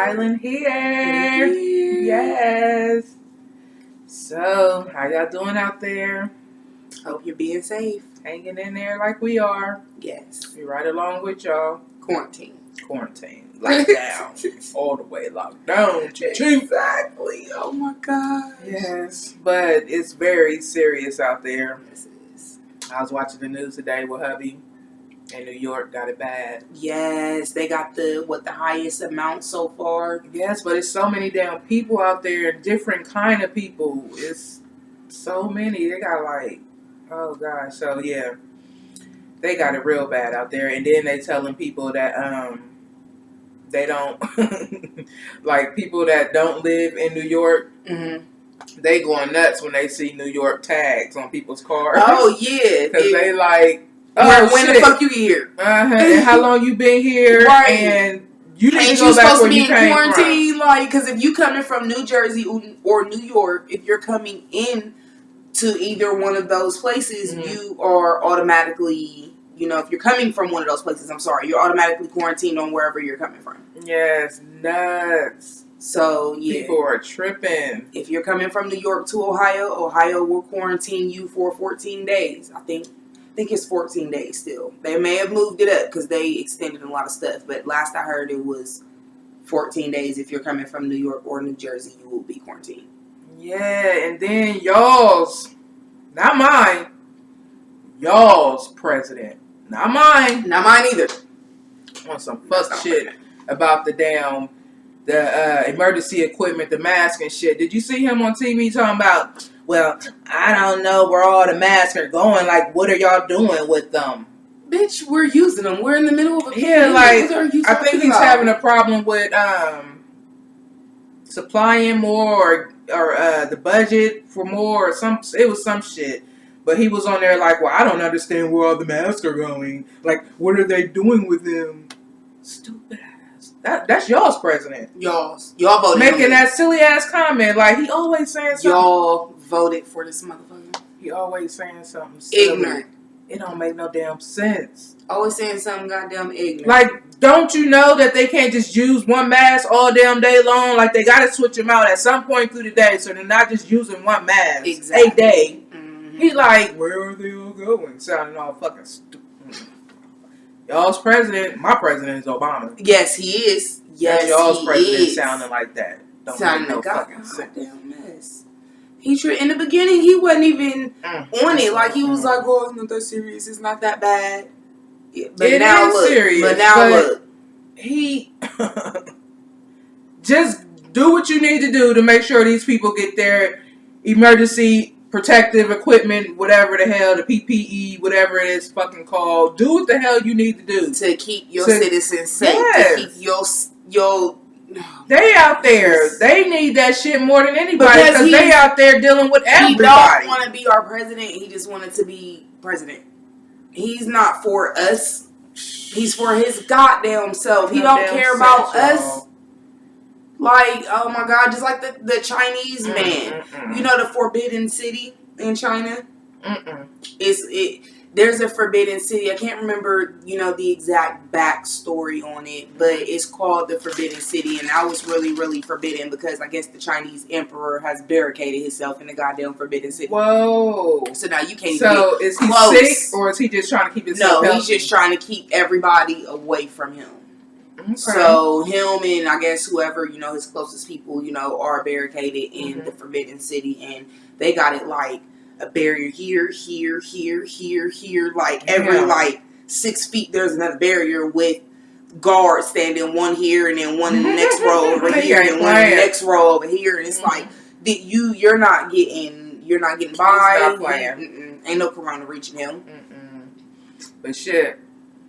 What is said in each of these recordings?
Sis.Island here. Yes. So, how y'all doing out there? Hope you're being safe. Hanging in there like we are. Yes. We right along with y'all. Quarantine. Locked down. All the way locked down. Exactly. Oh my God. Yes. But it's very serious out there. Yes, it is. I was watching the news today with hubby. In New York, got it bad. Yes, they got the highest amount so far. Yes, but it's so many damn people out there, different kind of people. It's so many. They got like, oh gosh. So yeah, they got it real bad out there. And then they telling people that they don't like people that don't live in New York. Mm-hmm. They going nuts when they see New York tags on people's cars. Oh yeah, because they like. When the fuck you here? And how long you been here? Right. And you need ain't to go you back supposed where to be you in came quarantine? from. Like, because if you coming from New Jersey or New York, if you're coming in to either one of those places, you are automatically, if you're coming from one of those places, you're automatically quarantined on wherever you're coming from. Yes, nuts. So, yeah. People are tripping. If you're coming from New York to Ohio will quarantine you for 14 days. I think it's 14 days still. They may have moved it up because they extended a lot of stuff. But last I heard, it was 14 days. If you're coming from New York or New Jersey, you will be quarantined. Yeah, and then y'all's, not mine, y'all's president. Not mine. Not mine either. On some fuck shit about the damn, the emergency equipment, the mask and shit. Did you see him on TV talking about, well, I don't know where all the masks are going. Like, what are y'all doing with them? Bitch, we're using them. We're in the middle of a pandemic. Like, I think he's having a problem with supplying more or the budget for more or some. It was some shit. But he was on there like, well, I don't understand where all the masks are going. Like, what are they doing with them? Stupid ass. That's y'all's president. Y'all voted making that silly ass comment. Like, he always saying something. Y'all voted for this motherfucker. He always saying something silly. Ignorant. It don't make no damn sense. Always saying something goddamn ignorant. Like, don't you know that they can't just use one mask all damn day long? Like, they gotta switch them out at some point through the day, so they're not just using one mask a day. Mm-hmm. He like, where are they all going? Sounding all fucking stupid. Y'all's president, my president is Obama. Yes, he is. Yes, y'all's he president is. Sounding like that. Don't sounding make no like fucking sense. Goddamn mess. In the beginning, he wasn't even on it. Like, he was like, "Oh, it's not that serious. It's not that bad." Yeah, but it now is look. serious. But now look. He just do what you need to do to make sure these people get their emergency protective equipment, whatever the hell, the PPE, whatever it is fucking called. Do what the hell you need to do to keep your citizens safe. Yes. To keep your they out there. They need that shit more than anybody because they out there dealing with everybody. He don't want to be our president. He just wanted to be president. He's not for us. He's for his goddamn self. He don't care about us. Like, oh my God, just like the Chinese man. You know the Forbidden City in China? There's a Forbidden City. I can't remember, the exact backstory on it, but it's called the Forbidden City, and that was really, really forbidden because I guess the Chinese emperor has barricaded himself in the goddamn Forbidden City. Whoa. So now you can't even So is he sick, or is he just trying to keep himself healthy? No, he's just trying to keep everybody away from him. Okay. So him and I guess whoever, his closest people, are barricaded in the Forbidden City, and they got it like a barrier here, like every 6 feet there's another barrier with guards standing, one here and then one in the next row over here and one in the next row over here, and it's like you're not getting by. Ain't no corona reaching him. But shit,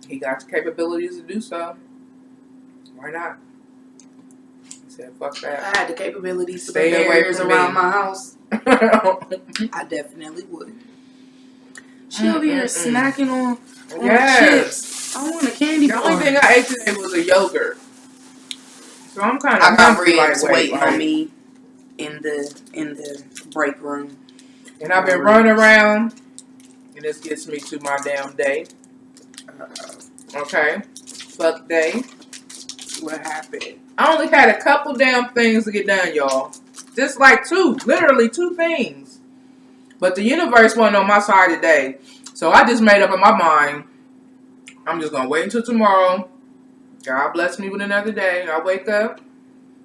he got the capabilities to do so. Why not? He said, fuck that. If I had the capabilities to put Stay barriers around my house, I definitely would. She over here snacking on chips. I want a candy bar. The only thing I ate today was a yogurt. So I'm kind of I got ribs waiting on me in the break room. And I've been running around, and this gets me to my damn day. Okay. Fuck day. What happened? I only had a couple damn things to get done, y'all. Just like literally two things. But the universe wasn't on my side today. So I just made up in my mind, I'm just going to wait until tomorrow. God bless me with another day. I wake up.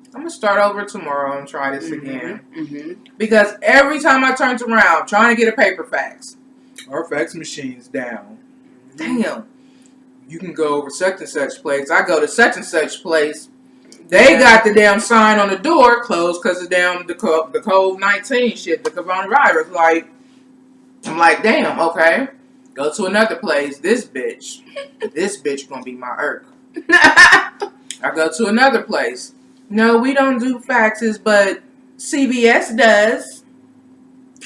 I'm going to start over tomorrow and try this again. Mm-hmm. Because every time I turned around trying to get a paper fax, our fax machine's down. Damn. You can go over such and such place. I go to such and such place. They got the damn sign on the door closed because of the COVID-19 shit, the coronavirus. Like, I'm like, damn, okay. Go to another place. This bitch gonna be my irk. I go to another place. No, we don't do faxes, but CVS does.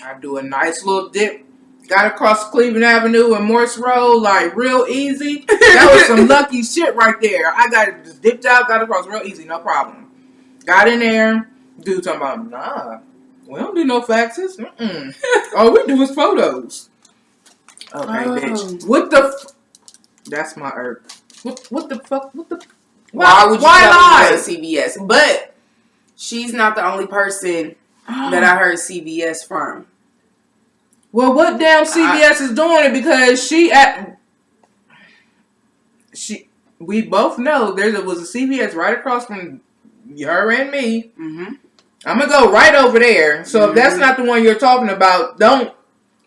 I do a nice little dip. Got across Cleveland Avenue and Morse Road, like, real easy. That was some lucky shit right there. I got it, just dipped out, got across real easy, no problem. Got in there. Dude talking about, nah, we don't do no faxes. All we do is photos. Okay, bitch. What the That's my irk. What the fuck? Why would you tell me to go to CVS? But she's not the only person that I heard CVS from. Well, what damn CVS is doing it because we both know there was a CVS right across from her and me. Mm-hmm. I'm gonna go right over there. So if that's not the one you're talking about, don't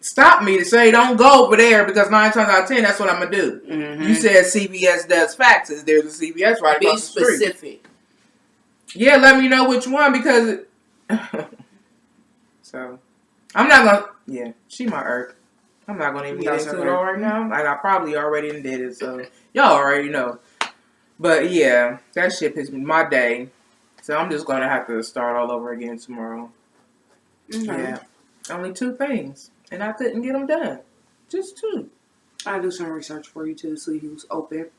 stop me to say don't go over there because 9 times out of 10 that's what I'm gonna do. Mm-hmm. You said CVS does faxes. There's a CVS right across the street. Be specific. Yeah, let me know which one because. So, I'm not gonna. Yeah, she my irk. I'm not gonna even get into it all right now. And I probably already did it, so y'all already know. But yeah, that shit pissed me my day. So I'm just gonna have to start all over again tomorrow. Mm-hmm. Yeah, only 2 things, and I couldn't get them done. Just 2. I'll do some research for you too, see who's open,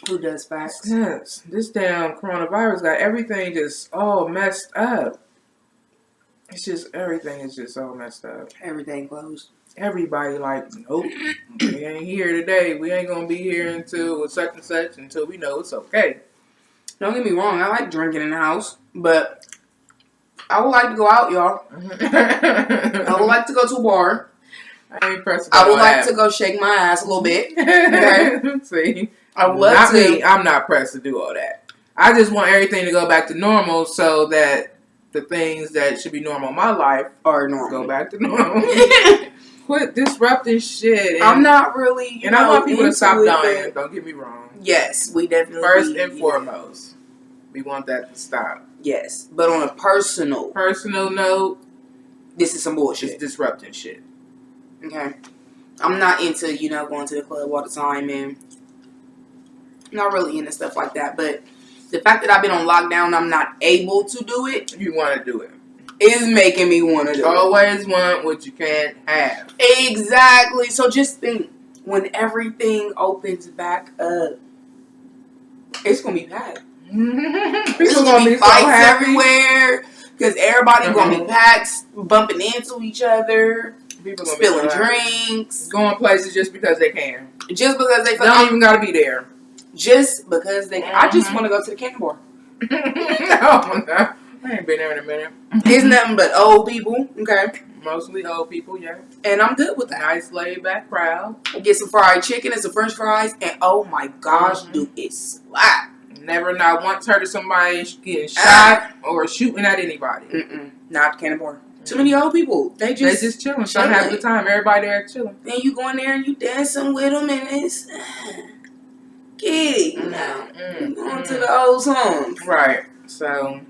who does fax. Yes, this damn coronavirus got everything just all messed up. It's just, everything is just all messed up. Everything closed. Everybody like, nope, we ain't here today. We ain't gonna be here until such and such until we know it's okay. Don't get me wrong, I like drinking in the house, but I would like to go out, y'all. I would like to go to a bar. I ain't pressed. I would like to go shake my ass a little bit. Okay? See, I would love to. Me. I'm not pressed to do all that. I just want everything to go back to normal so that the things that should be normal in my life are normal. Go back to normal. Quit disrupting shit. I'm not really, I want people to stop dying. Don't get me wrong. Yes, we definitely. First and foremost, we want that to stop. Yes, but on a personal note, this is some bullshit. It's disrupting shit. Okay, I'm not into going to the club all the time, and not really into stuff like that. But the fact that I've been on lockdown, I'm not able to do it. You want to do it. Is making me want to do it. Always want what you can't have. Exactly. So just think, when everything opens back up, it's going to be packed. People going to be fights everywhere because everybody going to be packed, bumping into each other, people spilling drinks. Going places just because they can. Just because they don't even got to be there. Just because they can. I just want to go to the candy bar. Oh, no. I ain't been there in a minute. It's nothing but old people, okay? Mostly old people, yeah. And I'm good with that. Nice laid back crowd. Get some fried chicken and some french fries, and oh my gosh, do it slap. Never not once heard of somebody getting shot or shooting at anybody. Not candy bar. Too many old people. They just chilling. Trying to have a good time. Everybody there chilling. Then you go in there and you dancing with them, and it's get it now. Going to the old songs. Right. So,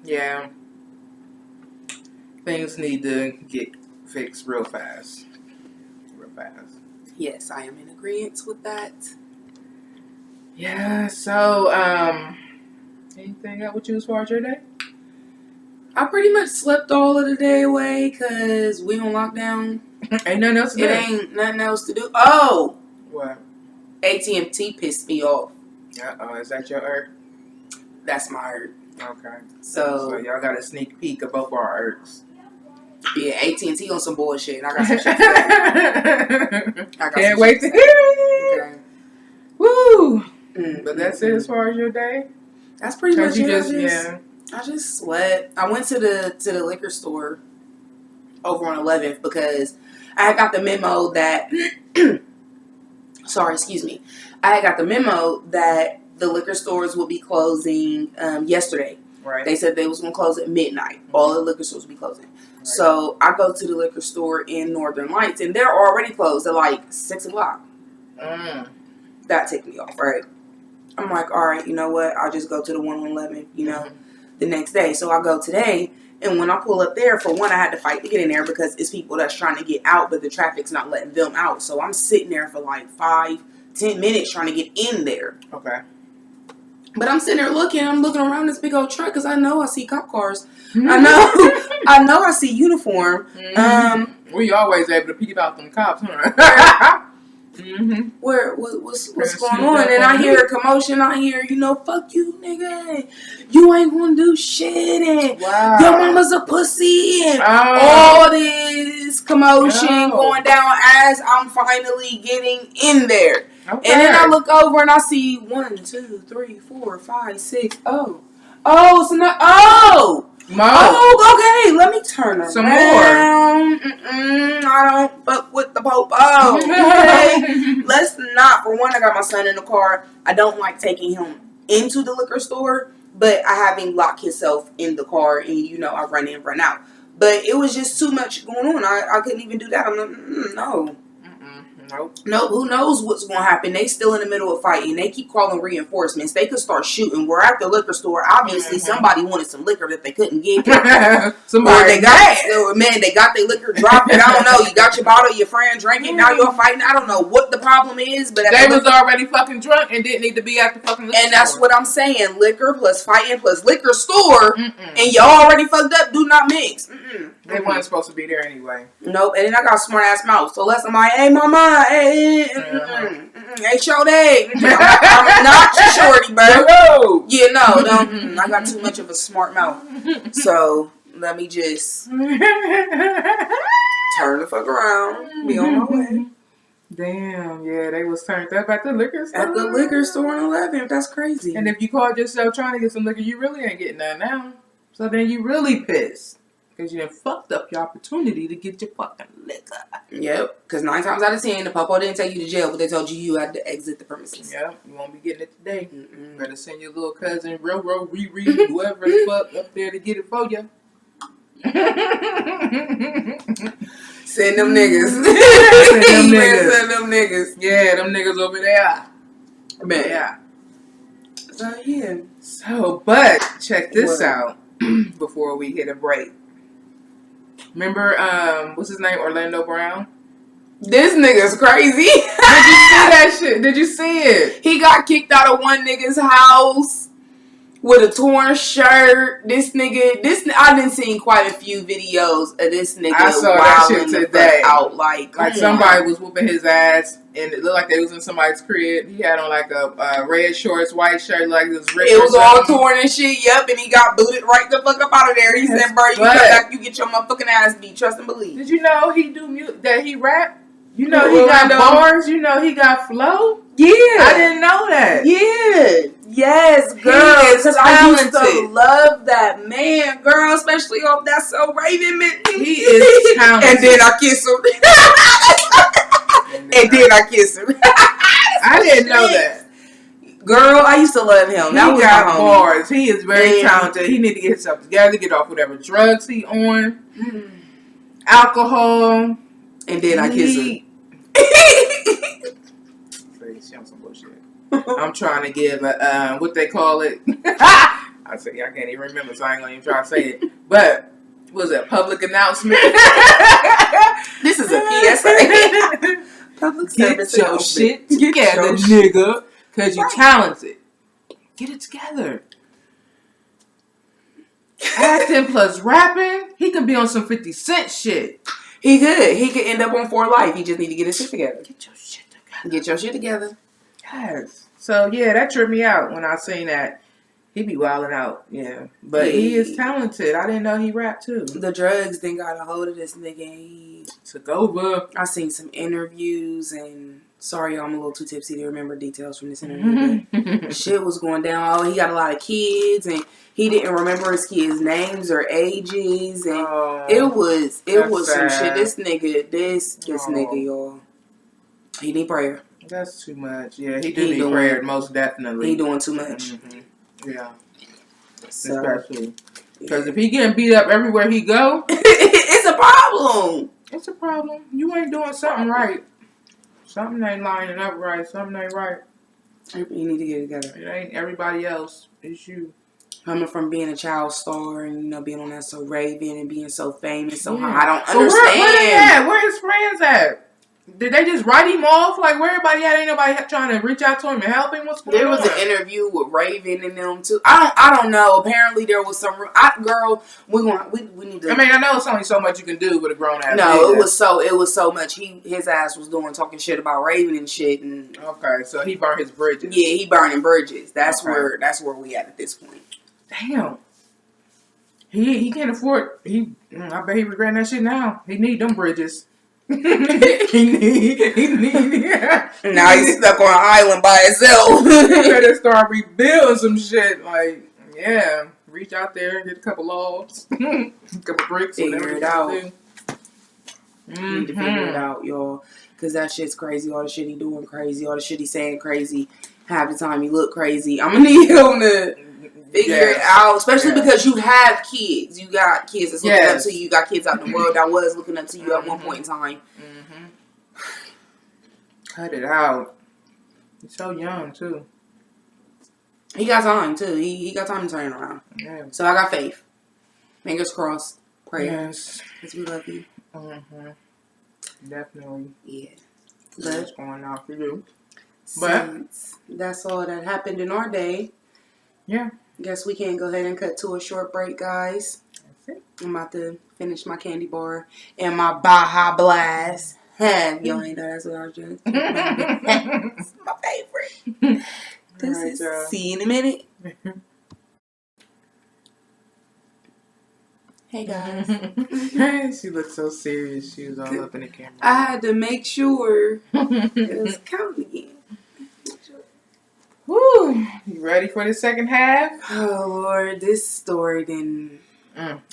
yeah. Things need to get fixed real fast. Real fast. Yes, I am in agreement with that. Yeah, so, anything else with you as far as your day? I pretty much slept all of the day away because we on lockdown. Ain't nothing else to do. It ain't nothing else to do. Oh! What? AT&T pissed me off. Uh-oh, is that your irk? That's my irk. Okay. So y'all got a sneak peek of both our irks. Yeah, AT&T on some bullshit. I got some shit for that. Can't wait to hear it. Okay. Woo! But that's it as far as your day? That's pretty much it. Yeah. I just slept. I went to the liquor store over on 11th because I got the memo that sorry, excuse me. I got the memo that the liquor stores will be closing yesterday. Right. They said they was going to close at midnight. All the liquor stores will be closing. Right. So I go to the liquor store in Northern Lights, and they're already closed at like 6 o'clock. That ticked me off, right? I'm like, all right, you know what? I'll just go to the one on 11th, the next day. So I go today, and when I pull up there, for one, I had to fight to get in there because it's people that's trying to get out, but the traffic's not letting them out. So I'm sitting there for like 5-10 minutes trying to get in there. Okay. But I'm sitting there looking. I'm looking around this big old truck because I know I see cop cars. I know I see uniform. We always able to peep out them cops, huh? What's going on? And I hear a commotion. I hear, fuck you, nigga. You ain't gonna do shit. And your mama's a pussy. And all this commotion going down as I'm finally getting in there. Okay. And then I look over and I see 1, 2, 3, 4, 5, 6. Oh, so not. Okay. Let me turn around. Some more. I don't fuck with the popo. Okay. Let's not. For one, I got my son in the car. I don't like taking him into the liquor store, but I have him lock himself in the car, and I run in, run out. But it was just too much going on. I couldn't even do that. I'm like, no. Nope. Who knows what's going to happen? They still in the middle of fighting. They keep calling reinforcements. They could start shooting. We're at the liquor store. Obviously, somebody wanted some liquor that they couldn't get. Somebody they got their liquor dropped. I don't know. You got your bottle, your friend drinking. Now you're fighting. I don't know what the problem is, but they was already fucking drunk and didn't need to be at the fucking liquor store. And that's what I'm saying. Liquor plus fighting plus liquor store, and you already fucked up. Do not mix. They weren't supposed to be there anyway. Nope. And then I got a smart ass mouth. So unless I'm like, hey mama, hey shorty, I'm not your shorty, bro. Yeah, no, I got too much of a smart mouth. So let me just turn the fuck around, be on my way. Damn, yeah, they was turned up at the liquor store. At the liquor store on 11th. That's crazy. And if you called yourself trying to get some liquor, you really ain't getting none now. So then you really pissed. Because you done fucked up your opportunity to get your fucking liquor. Yep. Because 9 times out of 10, the popo didn't take you to jail, but they told you had to exit the premises. Yep. You won't be getting it today. Better send your little cousin, Riri, whoever the fuck up there to get it for you. Send them niggas. Send them niggas. Yeah, them niggas over there. Man. Yeah. So, yeah. So, but check this out before we hit a break. Remember, what's his name? Orlando Brown? This nigga's crazy. Did you see that shit? Did you see it? He got kicked out of one nigga's house with a torn shirt. I done seen quite a few videos of this nigga. I saw that shit today. Out like somebody was whooping his ass, and it looked like they was in somebody's crib. He had on like a red shorts, white shirt, like this. It was all torn and shit. Yep, and he got booted right the fuck up out of there. He said, "Bro, you come back, you get your motherfucking ass beat. Trust and believe." Did you know he that he rap? You know he got bars. You know he got flow. Yeah, I didn't know that. Yeah, yes, girl. Because I used to love that man, girl, especially off that So Raven man. He is talented. And then I kiss him. And then I kiss him. I didn't know that. Girl, I used to love him. That was got bars. He is very talented. He need to get himself together, get off whatever drugs he on, alcohol, and then I kiss him. Some bullshit. I'm trying to give a what they call it. I say I can't even remember, so I ain't gonna even try to say it. But was it a public announcement? This is a PSA. Public service Get your shit together, nigga. Because you're talented. Get it together. Acting plus rapping. He could be on some 50 Cent shit. He could. He could end up on For Life. He just need to get his shit together. Get your shit together. Get your shit together. Yes. So, yeah, that tripped me out when I seen that. He be wilding out, yeah. But he is talented. I didn't know he rapped, too. The drugs then got a hold of this nigga and he took over. I seen some interviews and Sorry, y'all, I'm a little too tipsy to remember details from this interview. But shit was going down. Oh, he got a lot of kids, and he didn't remember his kids' names or ages, and it was some shit. This nigga, y'all, he need prayer. That's too much. Yeah, he do need prayer, most definitely. He doing too much. Mm-hmm. Yeah. So, especially because if he getting beat up everywhere he go, it's a problem. It's a problem. You ain't doing something right. Something ain't lining up right. Something ain't right. You need to get it together. It ain't everybody else. It's you. Coming from being a child star and being on that so Raven and being so famous, so I don't understand. Where they at? Where his friends at? Did they just write him off? Like, where everybody at? Ain't nobody trying to reach out to him and help him? What's going on? There was an interview with Raven and them too. I don't know. Apparently there was some. We need to. I mean, I know it's only so much you can do with a grown ass. No, it was so much. His ass was talking shit about Raven and shit. And okay, so he burned his bridges. Yeah, he burning bridges. That's where we at this point. Damn. He can't afford. I bet he regretting that shit now. He need them bridges. he need. Yeah. Now he's stuck on an island by himself. He better start rebuilding some shit. Like, yeah, reach out there, get a couple logs, a couple bricks, figure it out. You need to figure it out, y'all, because that shit's crazy. All the shit he doing crazy. All the shit he saying crazy. Half the time he look crazy. I'm gonna need him to figure it out, especially because you have kids. You got kids that's looking up to you. You got kids out in the world that was looking up to you at one point in time. Cut it out. He's so young too. He got time too. He got time to turn around. Yeah. So I got faith. Fingers crossed. Prayers. Because we love you. Definitely. Yeah. What's going on for you? But that's all that happened in our day. Yeah. Guess we can go ahead and cut to a short break, guys. That's it. I'm about to finish my candy bar and my Baja Blast. Y'all ain't know that's what I was doing. It's my favorite. See you in a minute. Hey, guys. She looked so serious. She was all up in the camera. I had to make sure it was counting again. Woo! You ready for the second half? Oh, Lord. This story didn't...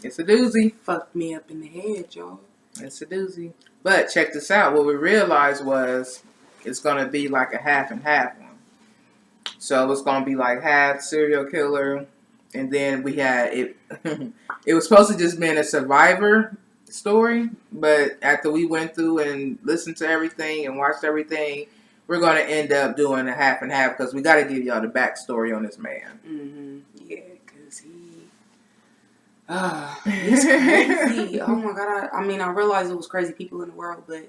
It's a doozy. Fucked me up in the head, y'all. It's a doozy. But check this out. What we realized was it's going to be like a half and half one. So it's going to be like half serial killer. And then we had it. It was supposed to just be a survivor story. But after we went through and listened to everything and watched everything, we're going to end up doing a half and half because we got to give y'all the backstory on this man. Yeah, because he's crazy. Oh my God. I mean, I realized it was crazy people in the world, but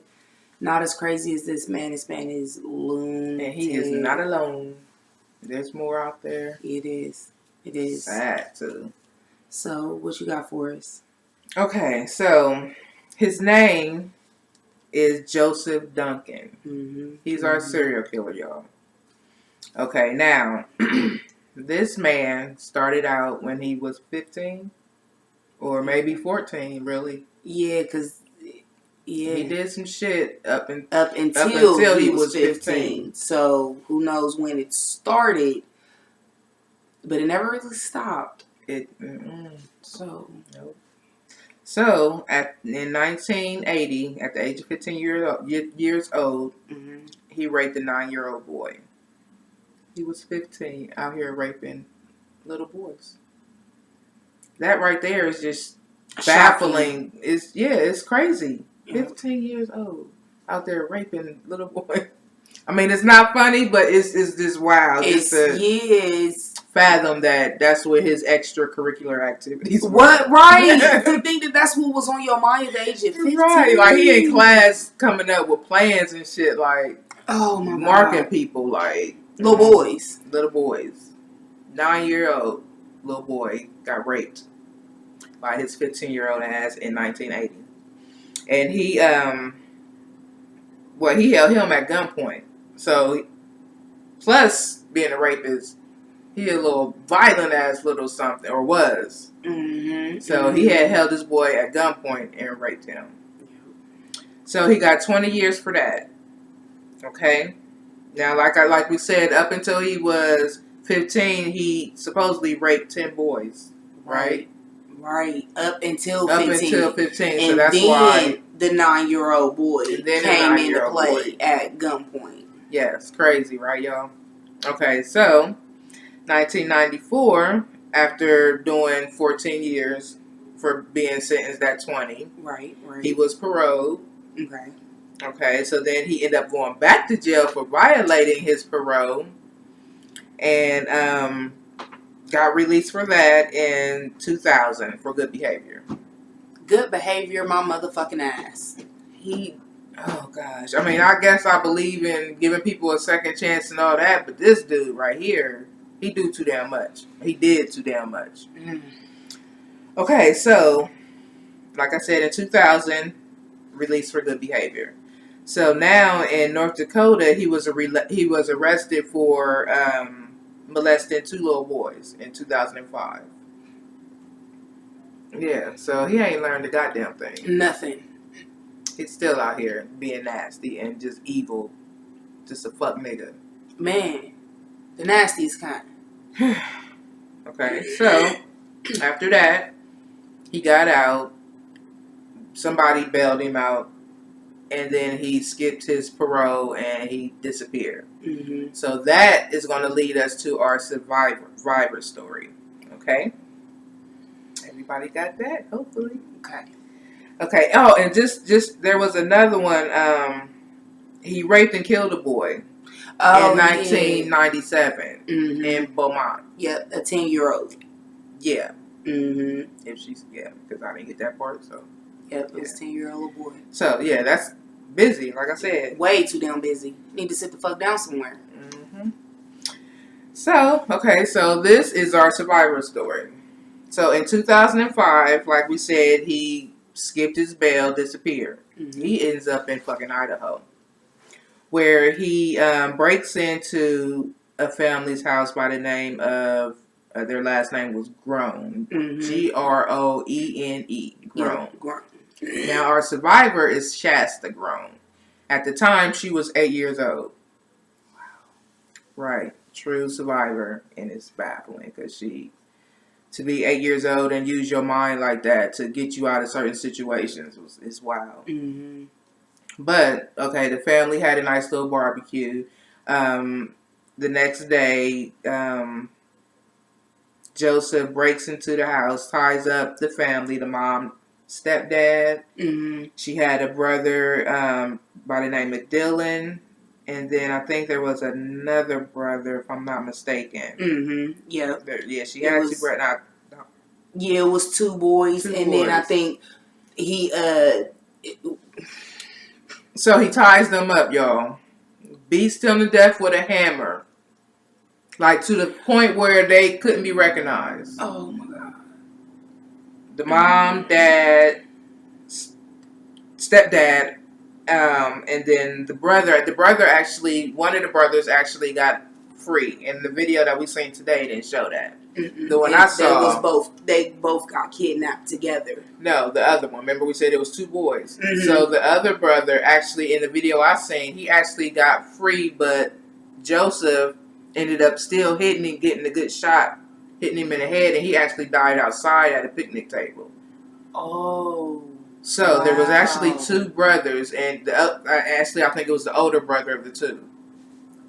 not as crazy as this man. This man is lunatic. And he is not alone. There's more out there. It is. It is. Sad, too. So, what you got for us? Okay, so his name is Joseph Duncan. He's our serial killer, y'all. Okay, now, this man started out when he was 15 or maybe 14, really. Yeah, because he did some shit up until he was 15. So, who knows when it started, but it never really stopped. So, nope. So, in 1980, at the age of 15 years old, he raped a 9-year-old boy. He was 15, out here raping little boys. That right there is just baffling. It's crazy. 15 years old, out there raping little boys. I mean, it's not funny, but it's just wild. It's fathom that's what his extracurricular activities were. What? Right. To think that's what was on your mind at the age of 15. Right. Like, he in class coming up with plans and shit, like, oh my God, marking people, like, little boys. 9-year-old little boy got raped by his 15-year-old ass in 1980. And he held him at gunpoint. So, plus being a rapist, he a little violent ass little something, or was. So he had held this boy at gunpoint and raped him. So he got 20 years for that. Okay. Now, like we said, up until he was 15, he supposedly raped 10 boys. Right. Right. Up until 15. Up until 15. And so that's then why the 9-year-old boy came into play at gunpoint. Yes, crazy, right, y'all? Okay, so 1994, after doing 14 years for being sentenced at 20, right, he was paroled. Okay. Okay, so then he ended up going back to jail for violating his parole, and got released for that in 2000 for good behavior. Good behavior, my motherfucking ass. Oh gosh, I mean, I guess I believe in giving people a second chance and all that, but this dude right here, he do too damn much. He did too damn much. Okay, so like I said, in 2000, released for good behavior. So now in North Dakota, he was arrested for molesting 2 little boys in 2005. Yeah, so he ain't learned a goddamn thing. Nothing. He's still out here being nasty and just evil. Just a fuck nigga. Man, the nastiest kind. Okay, so after that, he got out. Somebody bailed him out. And then he skipped his parole and he disappeared. Mm-hmm. So that is going to lead us to our survivor story. Okay? Everybody got that? Hopefully. Okay. Oh, and just there was another one. He raped and killed a boy in 1997 in Beaumont. Yep, a 10-year-old. Yeah. Mm-hmm. Because I didn't get that part, so. Yep, it was a 10-year-old boy. So, yeah, that's busy, like I said. Way too damn busy. Need to sit the fuck down somewhere. Mm-hmm. So, okay, so this is our survivor story. So, in 2005, like we said, he skipped his bail, disappeared. Mm-hmm. He ends up in fucking Idaho, where he breaks into a family's house by the name of, their last name was Groene. Mm-hmm. Groene. Groene. Yeah, Groene. Now, our survivor is Shasta Groene. At the time, she was 8 years old. Wow. Right. True survivor. And it's baffling because to be 8 years old and use your mind like that to get you out of certain situations is wild. Mm-hmm. But, okay, the family had a nice little barbecue. The next day, Joseph breaks into the house, ties up the family, the mom, stepdad. Mm-hmm. She had a brother by the name of Dylan, and then I think there was another brother, if I'm not mistaken. Mm-hmm. Yeah. She had 2 brothers. Yeah, it was 2 boys, then I think he So he ties them up, y'all. Beats them to death with a hammer. Like, to the point where they couldn't be recognized. Oh, my God. The mom, dad, stepdad, and then the brother. One of the brothers actually got free. In the video that we seen today, didn't show that. Mm-mm. The one I saw, they both got kidnapped together. No, the other one. Remember we said it was 2 boys. Mm-hmm. So the other brother, actually, in the video I seen, he actually got free, but Joseph ended up still hitting him, getting a good shot, hitting him in the head, and he actually died outside at a picnic table. Oh. So there was actually 2 brothers, and I think it was the older brother of the 2.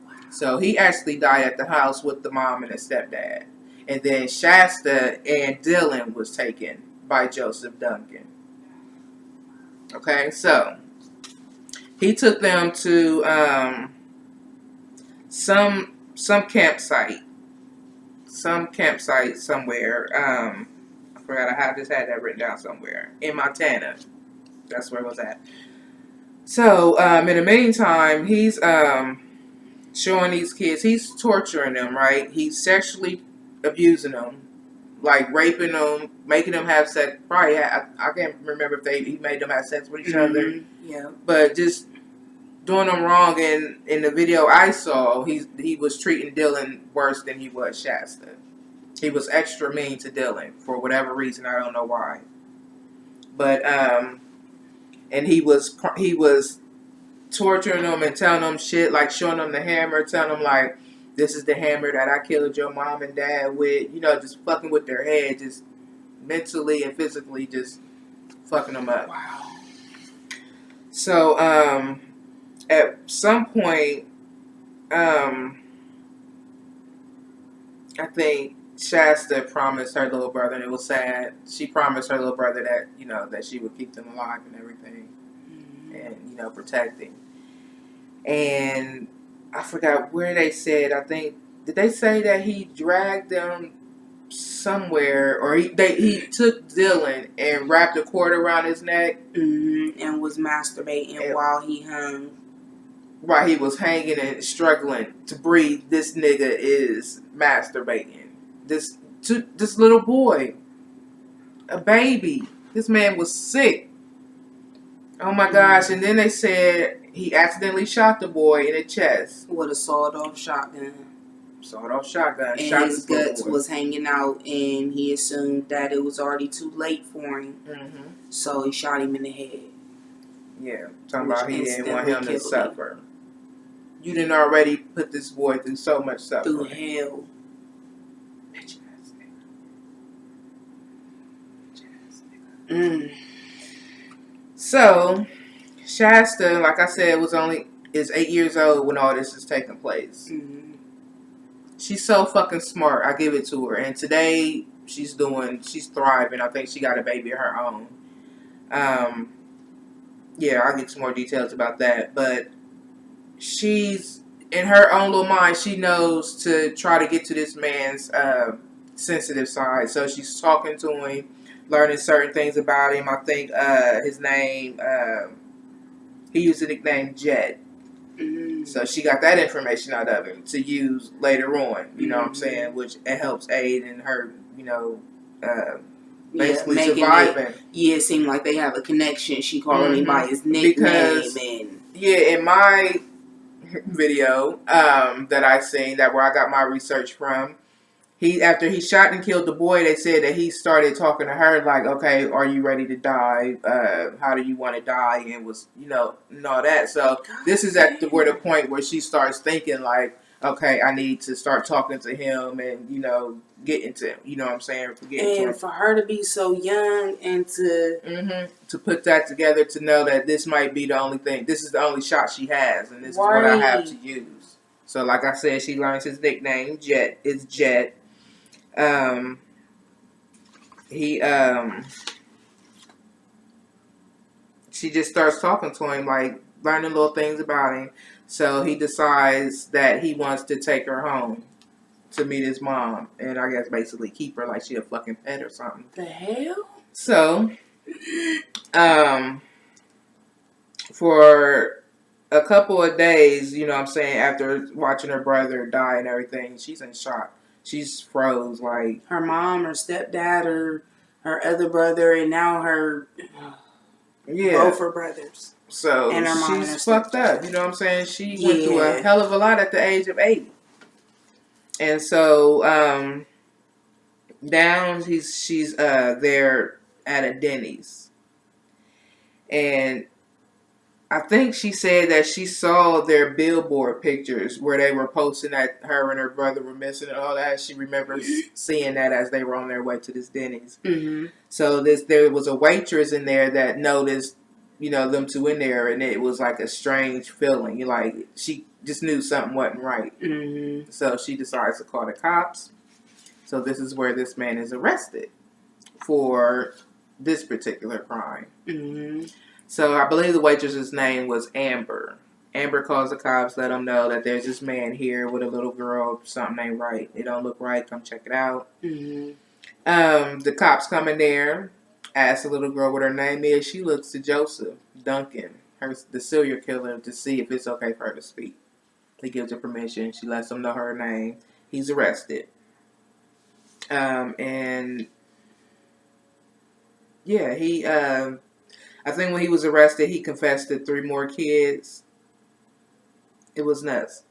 Wow. So he actually died at the house with the mom and the stepdad. And then Shasta and Dylan was taken by Joseph Duncan. Okay, so he took them to some campsite. Some campsite somewhere. I forgot I just had that written down somewhere. In Montana. That's where it was at. So, in the meantime, he's showing these kids, he's torturing them, right? He's sexually abusing them, like raping them, making them have sex. Probably, I can't remember if he made them have sex with each other. Yeah. But just doing them wrong. And in the video I saw, he was treating Dylan worse than he was Shasta. He was extra mean to Dylan for whatever reason. I don't know why. But and he was torturing them and telling them shit, like showing them the hammer, telling them like, this is the hammer that I killed your mom and dad with, you know, just fucking with their head, just mentally and physically just fucking them up. Wow. So, at some point, I think Shasta promised her little brother, and it was sad. She promised her little brother that, you know, that she would keep them alive and everything, and, you know, protecting. And I forgot where they said, I think, did they say that he dragged them somewhere, or he took Dylan and wrapped a cord around his neck, and was masturbating while he hung. While he was hanging and struggling to breathe, this nigga is masturbating. This little boy, a baby. This man was sick. Oh my gosh! And then they said he accidentally shot the boy in the chest with a sawed-off shotgun. And his guts was hanging out, and he assumed that it was already too late for him. So he shot him in the head. Yeah, talking about he didn't want him to suffer. You didn't already put this boy through so much suffering. Through hell. Bitch ass nigga. So, Shasta, like I said, is 8 years old when all this is taking place. She's so fucking smart. I give it to her. And today, she's thriving. I think she got a baby of her own. Yeah, I'll get some more details about that. But she's, in her own little mind, she knows to try to get to this man's sensitive side. So she's talking to him, learning certain things about him. I think his name, he used the nickname Jet. So she got that information out of him to use later on, you know what I'm saying? Which it helps aid in her, you know, basically surviving. It seemed like they have a connection. She called him by his nickname. In my video that I seen, where I got my research from, after he shot and killed the boy, they said that he started talking to her like, okay, are you ready to die? How do you want to die? And was, you know, and all that. So this is where the point where she starts thinking like, okay, I need to start talking to him and, you know, getting to him. You know what I'm saying? And for her to be so young and to put that together, to know that this might be the only thing. This is the only shot she has, and this is what I have to use. So like I said, she learns his nickname, Jet. It's Jet. She just starts talking to him, like learning little things about him. So he decides that he wants to take her home to meet his mom, and I guess basically keep her like she a fucking pet or something. The hell? So, for a couple of days, you know what I'm saying, after watching her brother die and everything, she's in shock. She's froze, like her mom, her stepdad, or her other brother, and now her both her brothers. So and her mom she's fucked up. You know what I'm saying? She went through a hell of a lot at the age of 80. And so now she's there at a Denny's, and I think she said that she saw their billboard pictures where they were posting that her and her brother were missing and all that. She remembers seeing that as they were on their way to this Denny's. So there was a waitress in there that noticed, you know, them two in there, and it was like a strange feeling. Like she just knew something wasn't right. So she decides to call the cops. So this is where this man is arrested for this particular crime. So I believe the waitress's name was Amber. Amber calls the cops, let them know that there's this man here with a little girl. Something ain't right. It don't look right. Come check it out. The cops come in there, ask the little girl what her name is. She looks to Joseph Duncan, the serial killer, to see if it's okay for her to speak. He gives her permission. She lets him know her name. He's arrested. And yeah, he I think when he was arrested, he confessed to 3 more kids. It was nuts.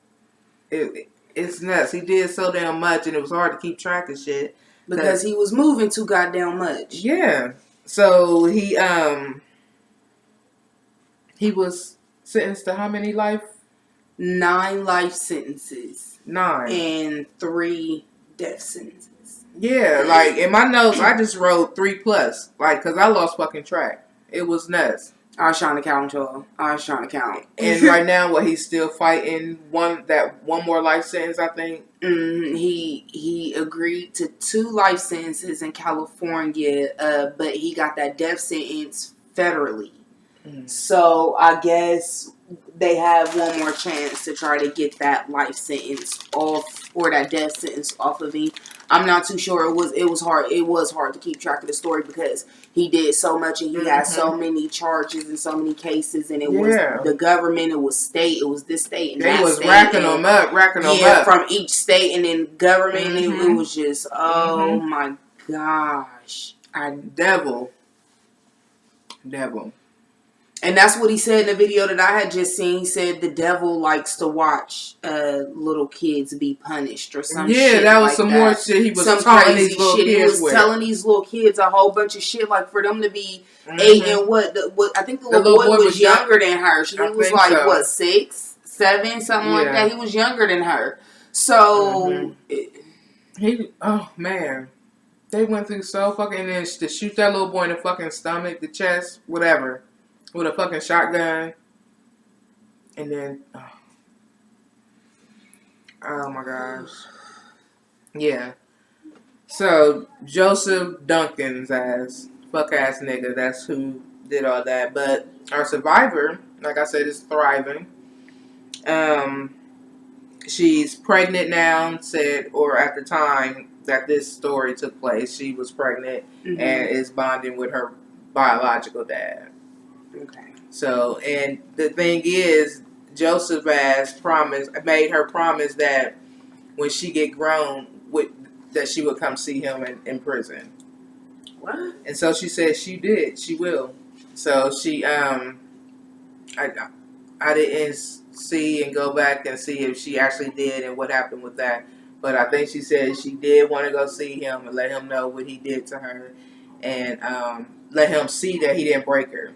It's nuts. He did so damn much, and it was hard to keep track of shit. Because he was moving too goddamn much. Yeah. So he was sentenced to how many life? 9 life sentences. 9. And 3 death sentences. Yeah, like in my notes, I just wrote 3+. Like, because I lost fucking track. It was nuts. I was trying to count, y'all. And right now, he's still fighting one more life sentence, I think. He agreed to 2 life sentences in California, but he got that death sentence federally. So I guess they have one more chance to try to get that life sentence off, or that death sentence off of him. I'm not too sure. It was hard. It was hard to keep track of the story because he did so much and he had so many charges and so many cases, and it was the government, it was state, it was this state and that was state. racking them up. From each state, and then government. It was just, oh my gosh. Devil. And that's what he said in the video that I had just seen. He said the devil likes to watch little kids be punished or some shit. Yeah, that was like some more shit he was telling these little kids. He was telling these little kids a whole bunch of shit, like for them to be 8 and what I think the little boy was younger than her. She was like, what, 6, 7, something like that. He was younger than her. So, oh man. They went through so fucking, and then to shoot that little boy in the fucking stomach, the chest, whatever. With a fucking shotgun. And then, oh my gosh. Yeah. So, Joseph Duncan's ass, fuck ass nigga, that's who did all that. But our survivor, like I said, is thriving. She's pregnant now, or at the time that this story took place, she was pregnant and is bonding with her biological dad. Okay. So, and the thing is, Joseph made her promise that when she get grown, that she would come see him in prison. What? And so she said she will. So she, I didn't see and go back and see if she actually did and what happened with that. But I think she said she did want to go see him and let him know what he did to her, and let him see that he didn't break her.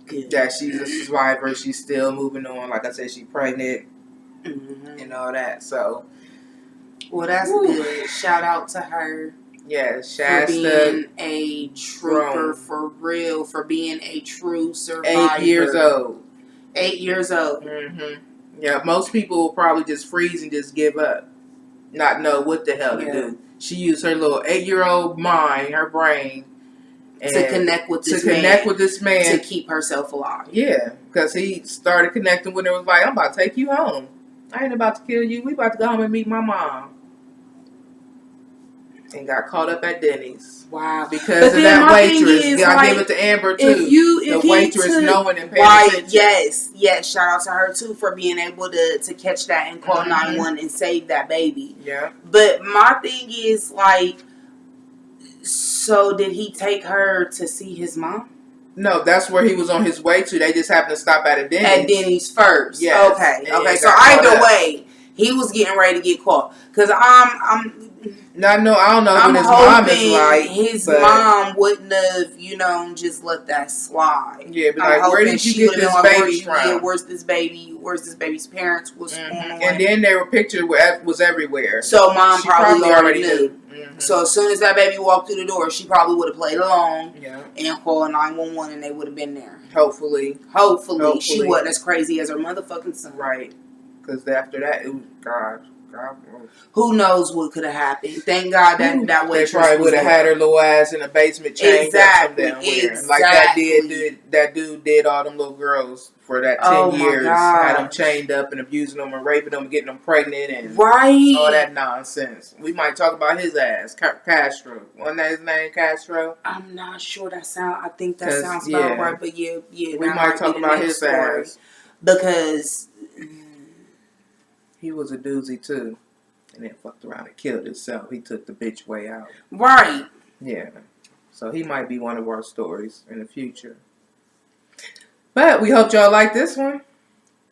Good. That she's a survivor. She's still moving on. Like I said, she's pregnant and all that. So, well, that's good. Shout out to her. Yeah, Shasta, for being a trooper, for real, for being a true survivor. 8 years old. 8 years old. Yeah, most people will probably just freeze and just give up, not know what the hell to do. She used her little 8-year-old mind, her brain, to connect with this man to keep herself alive. Yeah, because he started connecting with her. Was like, I'm about to take you home. I ain't about to kill you. We about to go home and meet my mom. And got caught up at Denny's. Wow. Because of that waitress. I give it to Amber too. The waitress knowing and paying attention. Yes. Shout out to her too for being able to catch that and call 911 and save that baby. Yeah. But my thing is, like, so did he take her to see his mom? No, that's where he was on his way to. They just happened to stop at a Denny's. At Denny's first. Yes. Okay. So either way, he was getting ready to get caught. Because I don't know what his mom is like. His mom wouldn't have, just let that slide. Yeah, but like, where did you get this baby from? Yeah, where's this baby? Where's this baby's parents? What's going on? And then they were pictured was everywhere. So mom probably already knew. So as soon as that baby walked through the door, she probably would have played along and called 911, and they would have been there. Hopefully, she wasn't as crazy as her motherfucking son. Right. Because after that, it was God. Who knows what could have happened? Thank God that way. They probably would have had her little ass in a basement chained up from down there. Like that dude did all them little girls for that 10 years. Had them chained up and abusing them and raping them, getting them pregnant and all that nonsense. We might talk about his ass, Castro. Wasn't that his name, Castro? I'm not sure. I think that sounds about right. But yeah. We might talk about his ass because he was a doozy too, and then fucked around and killed himself. He took the bitch way out. Right. Yeah. So he might be one of our stories in the future. But we hope y'all like this one.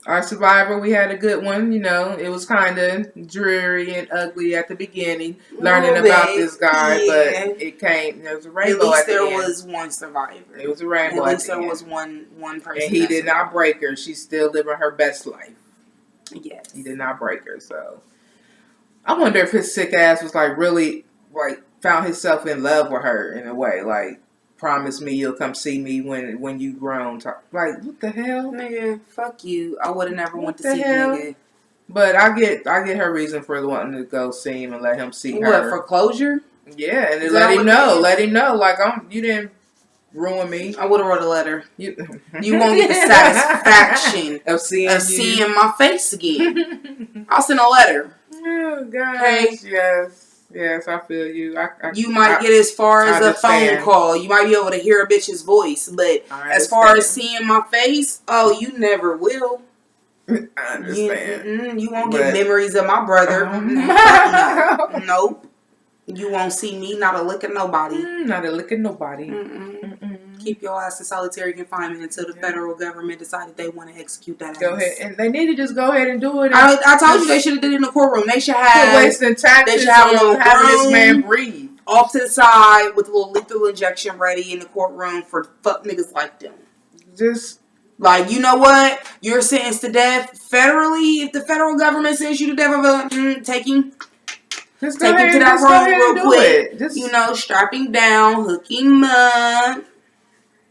Our Survivor, we had a good one. It was kind of dreary and ugly at the beginning, learning about this guy, but it came. There was a rainbow. At least at the there end. was one survivor. It was a rainbow. At least there was one person. And he did not break her. She's still living her best life. Yes, he did not break her. So I wonder if his sick ass was really found himself in love with her in a way, promise me you'll come see me when you grown. What the hell? Nigga, fuck you. I would have never went to see nigga. But I get her reason for wanting to go see him and let him see her. What, for closure? Yeah, and then let him know. You didn't ruin me. I would have wrote a letter. You won't get the satisfaction of seeing my face again. I'll send a letter. Oh gosh. Okay? Yes, I feel you. You might get as far as a phone call. You might be able to hear a bitch's voice, but as far as seeing my face, you never will. I understand. You won't get memories of my brother. No. Nope. You won't see me. Not a lick of nobody. Not a lick of nobody. Keep your ass in solitary confinement until the federal government decided they want to execute that. Go ahead, and they need to just go ahead and do it. I told you they should have did it in the courtroom. They should have wasting taxes. They should have a little having this man breathe off to the side with a little lethal injection ready in the courtroom for fuck niggas like them. Just you know what? You're sentenced to death federally. If the federal government sends you to death, take him. Just take him to that room real quick. Strap him down, hook him up.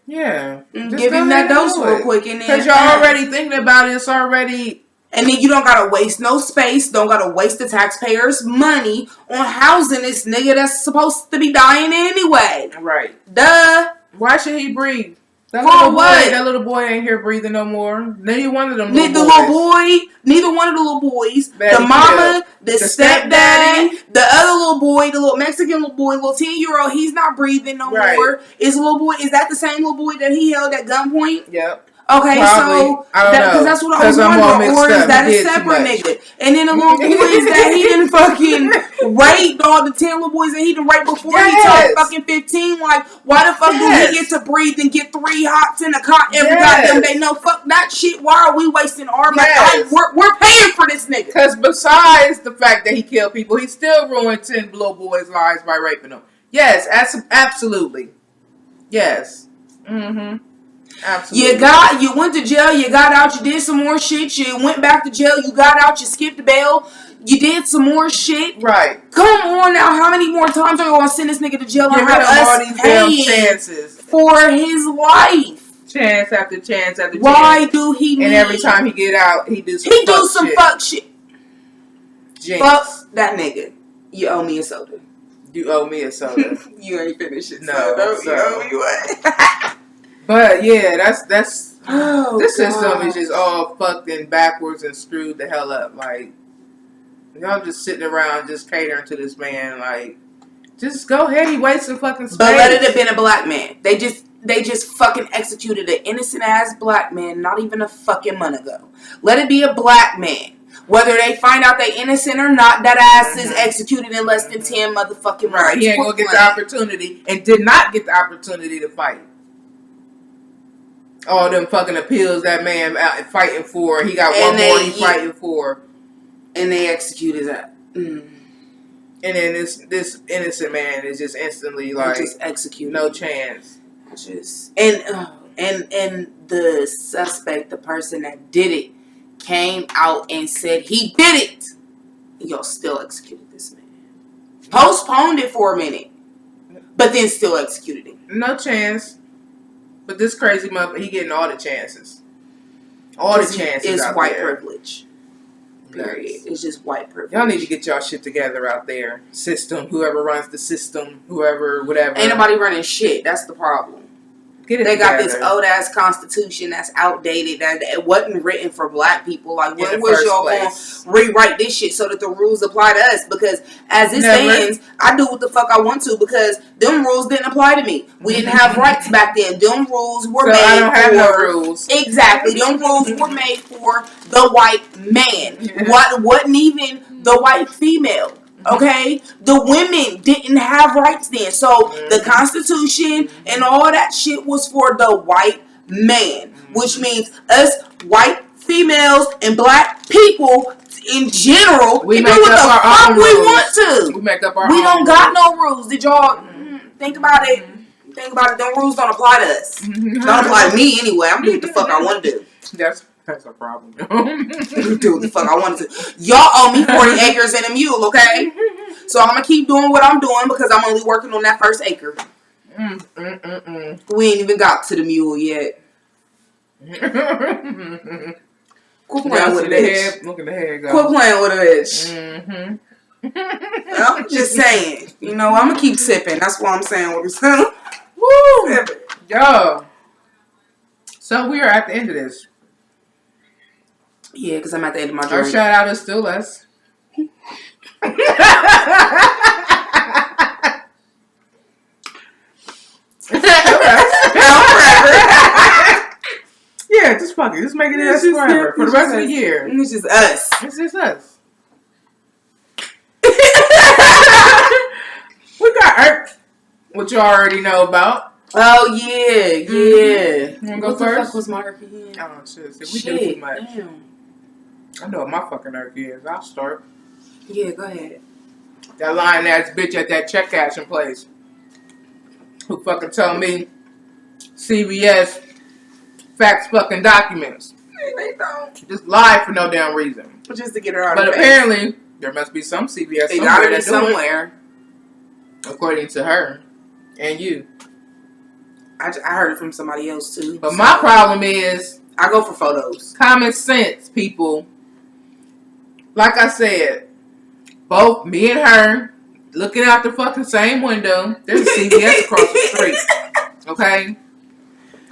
Yeah. Give him that dose real quick. Because you're already thinking about it. It's already... And then you don't got to waste no space. Don't got to waste the taxpayers' money on housing this nigga that's supposed to be dying anyway. Right. Duh. Why should he breathe? That little boy ain't here breathing no more. Neither one of them Neither one of the little boys. The mama, the stepdaddy, the other little boy, the little Mexican little boy, little 10-year-old, he's not breathing no more. Is that the same little boy that he held at gunpoint? Yep. Okay, probably. So because that's what I was wondering, or is that a separate nigga? And then the little boys that he didn't fucking rape, all the 10 little boys that he didn't rape before he turned fucking 15. Why the fuck do he get to breathe and get 3 hots in a cot every goddamn day? No, fuck that shit. Why are we wasting our money? We're paying for this nigga. Because besides the fact that he killed people, he still ruined 10 little boys' lives by raping them. Yes, absolutely. Yes. Mm-hmm. Absolutely. You went to jail, you got out, you did some more shit, you went back to jail, you got out, you skipped bail, you did some more shit. Right. Come on now, how many more times are you going to send this nigga to jail and have us all these damn chances for his life? Chance after chance after chance. Why do he need... And every time he get out, he do some fuck shit. Jinx. Fuck that nigga. You owe me a soda. You owe me a soda. You ain't finished it. No. You owe me one. But yeah, that's this system is just all fucked and backwards and screwed the hell up. Y'all just sitting around just catering to this man. Just go ahead, he wasting fucking space. But let it have been a black man. They just fucking executed an innocent ass black man not even a fucking month ago. Let it be a black man. Whether they find out they innocent or not, that ass is executed in less than 10 motherfucking months. Right, he ain't gonna get the opportunity and did not get the opportunity to fight. All them fucking appeals that man out fighting for. He got one more he's fighting for. And they executed that. And then this innocent man is just instantly just executed. No chance. And the suspect, the person that did it, came out and said he did it. Y'all still executed this man. Postponed it for a minute. But then still executed it. No chance. But this crazy motherfucker, he getting all the chances. All the chances. It's out white there. Privilege. Period. Nice. It's just white privilege. Y'all need to get y'all shit together out there. System, whoever runs the system, whoever, whatever. Ain't nobody running shit. That's the problem. They got this old ass constitution that's outdated, that it wasn't written for black people. When was y'all going to rewrite this shit so that the rules apply to us? Because as it stands, I do what the fuck I want to because them rules didn't apply to me. We didn't have rights back then. Them rules were made I don't have no rules. Exactly. Them rules were made for the white man. What wasn't even the white female. Okay, the women didn't have rights then, so the Constitution and all that shit was for the white man, which means us white females and black people in general we can make do what up the our fuck own we rules. want to. We make up our We own don't got no rules. Did y'all think about it? Mm-hmm. Think about it. Them rules don't apply to us. Don't apply to me anyway. I'm doing what the fuck I want to do. That's a problem. Do what the fuck I want to do. Y'all owe me 40 acres and a mule, okay? So I'm gonna keep doing what I'm doing because I'm only working on that first acre. We ain't even got to the mule yet. Quit playing with a bitch. Look at the head go. Quit playing with a bitch. I'm just saying. You know, I'm gonna keep sipping. That's what I'm saying. What I'm saying. Woo! Yo. So we are at the end of this. Yeah, because I'm at the end of my Our journey. shout out is still us. Yeah, just fuck it. Just make it us forever. For the rest of the year. It's just us. It's just us. We got Earth, which you already know about. Oh, yeah. You wanna go What first? the fuck was my Earth again? Oh, shit. See, we do too much. Damn. I know what my fucking Earth is. I'll start. Yeah, go ahead. That lying ass bitch at that check cashing place who fucking told me CVS facts fucking documents. They don't. Just lied for no damn reason. Just to get her out But of apparently, there must be some CVS they somewhere got it that do it, somewhere. according to her and you. I heard it from somebody else too. But my problem is, I go for photos. common sense, people. Like I said, both me and her looking out the fucking same window. There's a CVS across the street. Okay?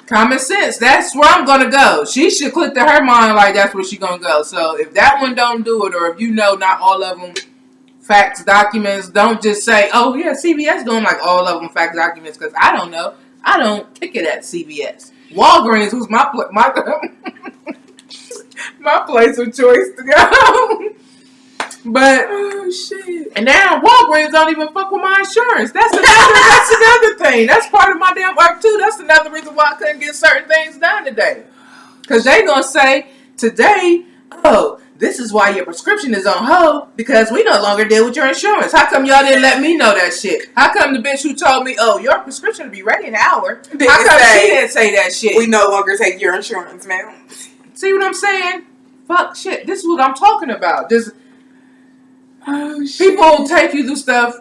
Common sense. That's where I'm gonna go. She should click to her mind like that's where she gonna go. So if that one don't do it, or if you know not all of them facts documents, don't just say, oh yeah, CVS doing like all of them facts documents, because I don't know. I don't pick it at CVS. Walgreens was my my place of choice to go. But Oh shit. and now Walgreens don't even fuck with my insurance. That's another thing. That's part of my damn work too. That's another reason why I couldn't get certain things done today. Cause they gonna say today, oh, this is why your prescription is on hold because we no longer deal with your insurance. How come y'all didn't let me know that shit? How come the bitch who told me, oh, your prescription will be ready in an hour? How come she didn't say that shit? We no longer take your insurance, man. See what I'm saying? Fuck shit. This is what I'm talking about. Just people take you through stuff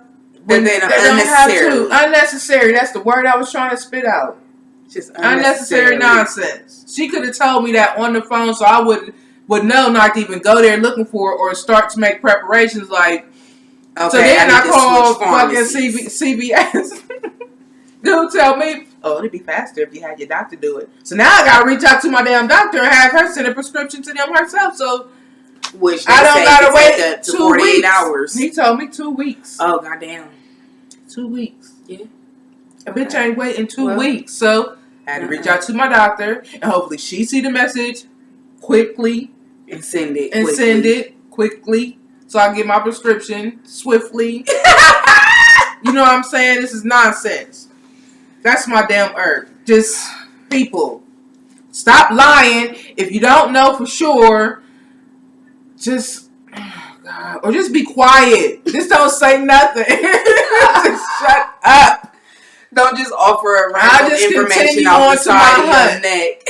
when they don't have to. Unnecessary. That's the word I was trying to spit out. Just Unnecessary nonsense. She could have told me that on the phone, so I would know not to even go there looking for it or start to make preparations. Like, okay, so then I called fucking CVS. Dude tell me, oh, it'd be faster if you had your doctor do it. So now I gotta reach out to my damn doctor and have her send a prescription to them herself. So which I don't gotta wait 2 weeks. Hours. He told me 2 weeks. Oh goddamn, 2 weeks. Yeah, a bitch ain't waiting 2 weeks. So I had to reach out to my doctor, and hopefully she see the message quickly and send it quickly, so I get my prescription swiftly. You know what I'm saying? This is nonsense. That's my damn herb. Just people, stop lying. If you don't know for sure, just God, or just be quiet. Just don't say nothing. Just shut up. Don't just offer random information off the side of your neck.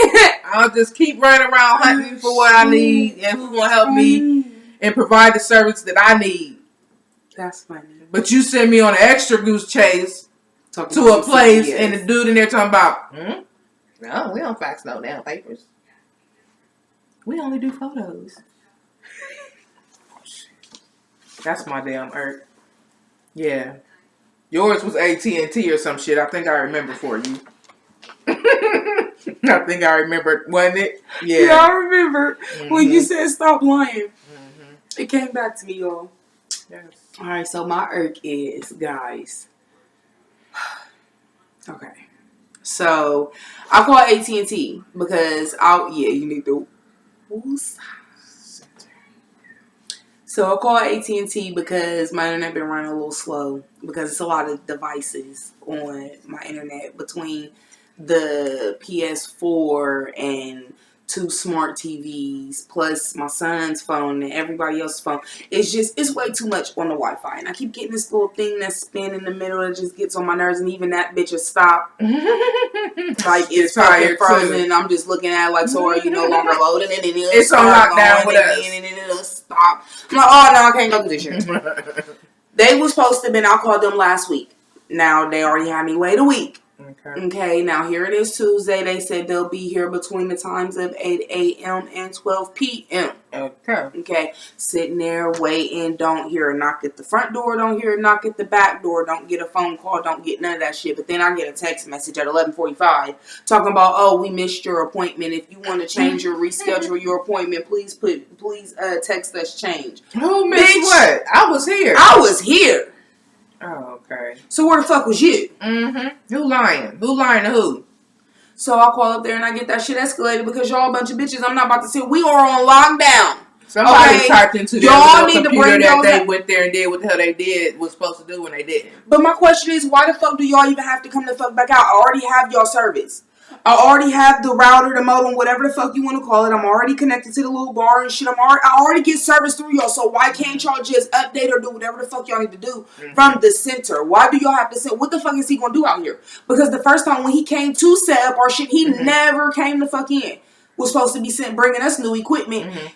I'll just keep running around hunting for what I need and who's gonna help me and provide the service that I need. That's funny. But you send me on an extra goose chase to a place and the dude in there talking about, no, we don't fax no damn papers. We only do photos. That's my damn irk. Yeah. Yours was AT&T or some shit. I think I remember for you. I think I remember, wasn't it? Yeah, I remember when you said stop lying. It came back to me, y'all. Yes. All right, so my irk is, guys. Okay. So I call AT&T because you need to. So I call AT&T because my internet been running a little slow because it's a lot of devices on my internet between the PS4 and 2 smart TVs, plus my son's phone and everybody else's phone. It's way too much on the Wi-Fi. And I keep getting this little thing that's spinning in the middle that just gets on my nerves. And even that bitch will stop. Like, it's fucking frozen. And I'm just looking at it like, so are you no longer loading? And it's on lockdown with us. And it'll stop. I'm like, oh, no, I can't go through this shit. They was supposed to have been, I called them last week. Now, they already had me wait a week. Okay, now here it is Tuesday. They said they'll be here between the times of 8 a.m. and 12 p.m. Okay, sitting there waiting. Don't hear a knock at the front door. Don't hear a knock at the back door. Don't get a phone call. Don't get none of that shit. But then I get a text message at 11:45 talking about, oh, we missed your appointment. If you want to change or reschedule your appointment, please text us change. Who missed what? I was here. I was here. Oh, okay. So where the fuck was you? Who lying? Who lying to who? So I call up there and I get that shit escalated because y'all a bunch of bitches. I'm not about to sit. We are on lockdown. Somebody typed into their computer that they went there and did what the hell they was supposed to do when they didn't. But my question is, why the fuck do y'all even have to come the fuck back out? I already have y'all service. I already have the router, the modem, whatever the fuck you want to call it. I'm already connected to the little bar and shit. I already get service through y'all. So why can't y'all just update or do whatever the fuck y'all need to do from the center? Why do y'all have to say, what the fuck is he going to do out here? Because the first time when he came to set up our shit, he never came the fuck in. Was supposed to be bringing us new equipment.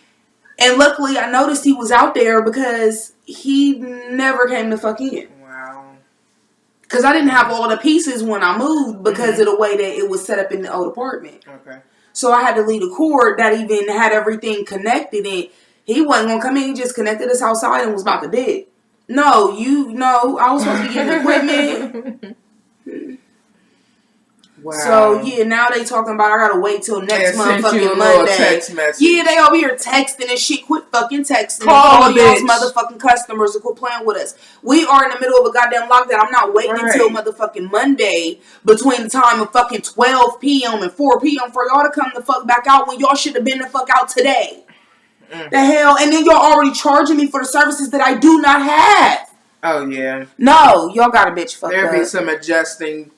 And luckily I noticed he was out there because he never came the fuck in. Because I didn't have all the pieces when I moved because of the way that it was set up in the old apartment. Okay. So I had to leave the cord that even had everything connected in. He wasn't going to come in. He just connected us outside and was about to dig. No, I was supposed to be getting equipment. Wow. So, yeah, now they talking about I got to wait till next motherfucking Monday. Text message. Yeah, they over here texting and shit. Quit fucking texting. Call y'all's motherfucking customers and quit playing with us. We are in the middle of a goddamn lockdown. I'm not waiting until motherfucking Monday between the time of fucking 12 p.m. and 4 p.m. for y'all to come the fuck back out when y'all should have been the fuck out today. The hell? And then y'all already charging me for the services that I do not have. Oh, yeah. No, y'all got a bitch fucked up. There'll be some adjustments.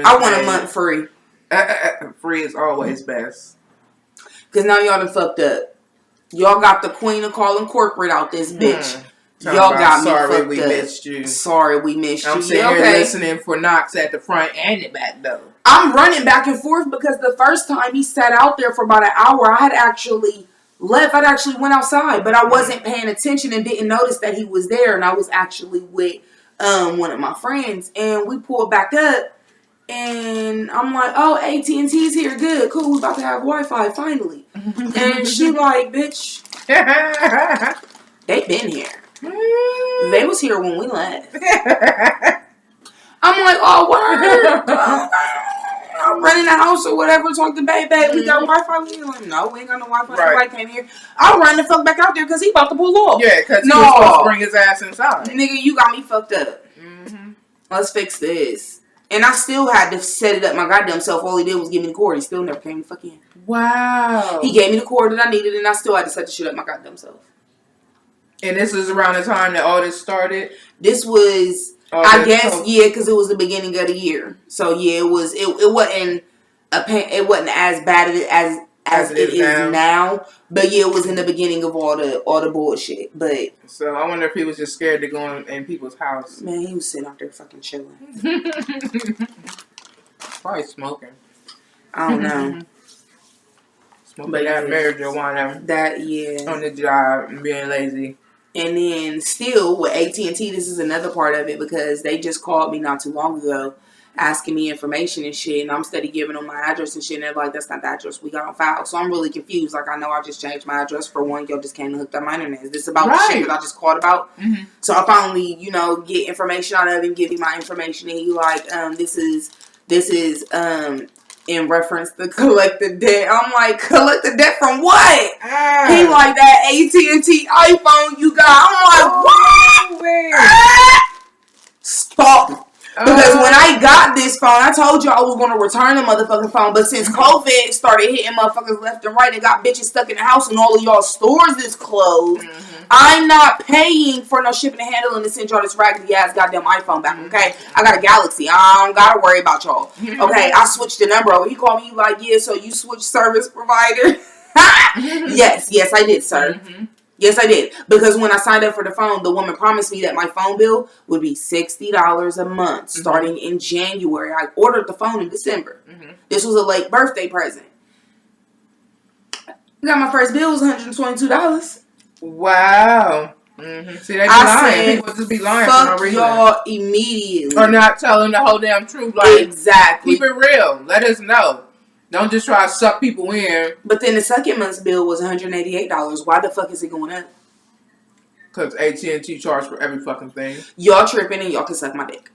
I want a month free. Free is always best. Because now y'all done fucked up. Y'all got the queen of calling corporate out this bitch. Y'all got me fucked up. Sorry we missed you. Sorry we missed you. I'm sitting here listening for knocks at the front and the back door. I'm running back and forth because the first time he sat out there for about an hour, I had actually left. I actually went outside, but I wasn't paying attention and didn't notice that he was there. And I was actually with one of my friends, and we pulled back up, and I'm like, oh, AT&T's here, good, cool, we about to have Wi-Fi finally. And she like, bitch, they been here. They was here when we left. I'm like, oh, word. I'm running the house or whatever, talk to baby, we got Wi-Fi. We like, no, we ain't got no Wi-Fi. Nobody came here. I'll run the fuck back out there because he about to pull off. Yeah, because he was supposed to bring his ass inside. Nigga, you got me fucked up. Let's fix this. And I still had to set it up my goddamn self. All he did was give me the cord. He still never came the fuck in. Wow. He gave me the cord that I needed, and I still had to set the shit up my goddamn self. And this is around the time that all this started? This was... I guess, yeah, because it was the beginning of the year. So, yeah, it wasn't as bad as it is now. But, yeah, it was in the beginning of all the bullshit. But so, I wonder if he was just scared to go in people's house. Man, he was sitting out there fucking chilling. Probably smoking. I don't know. Smoking that marijuana. That, yeah. On the job and being lazy. And then still with AT&T, this is another part of it because they just called me not too long ago asking me information and shit. And I'm steady giving them my address and shit. And they're like, that's not the address we got on file. So I'm really confused. Like, I know I just changed my address for one. Y'all just came and hooked up my internet. Is this about the shit that I just called about? So I finally, get information out of him, give me my information. And he like, this is in reference to collect the debt. I'm like, collect the debt from what? He like, that AT&T iPhone you got. I'm like, what? Stop. Because when I got this phone, I told you I was going to return the motherfucking phone. But since COVID started hitting motherfuckers left and right and got bitches stuck in the house and all of y'all stores is closed, I'm not paying for no shipping and handling to send y'all this raggedy ass goddamn iPhone back, okay? I got a Galaxy. I don't got to worry about y'all. Okay, I switched the number over. He called me like, yeah, so you switched service provider? Yes, I did, sir. Yes, I did. Because when I signed up for the phone, the woman promised me that my phone bill would be $60 a month starting in January. I ordered the phone in December. This was a late birthday present. Got my first bill was $122. Wow. See, they be lying. People just be lying for no reason. Y'all immediately. Or not telling the whole damn truth. Like, exactly. Keep it real. Let us know. Don't just try to suck people in. But then the second month's bill was $188. Why the fuck is it going up? Because AT&T charge for every fucking thing. Y'all tripping and y'all can suck my dick.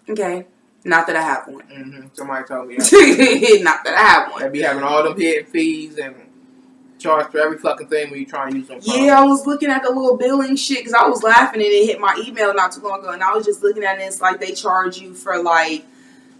Okay. Not that I have one. Somebody told me that. Not that I have one. They be having all them hidden fees and charge for every fucking thing when you try and use them. Yeah, I was looking at the little billing shit because I was laughing and it hit my email not too long ago. And I was just looking at it. It's like they charge you for like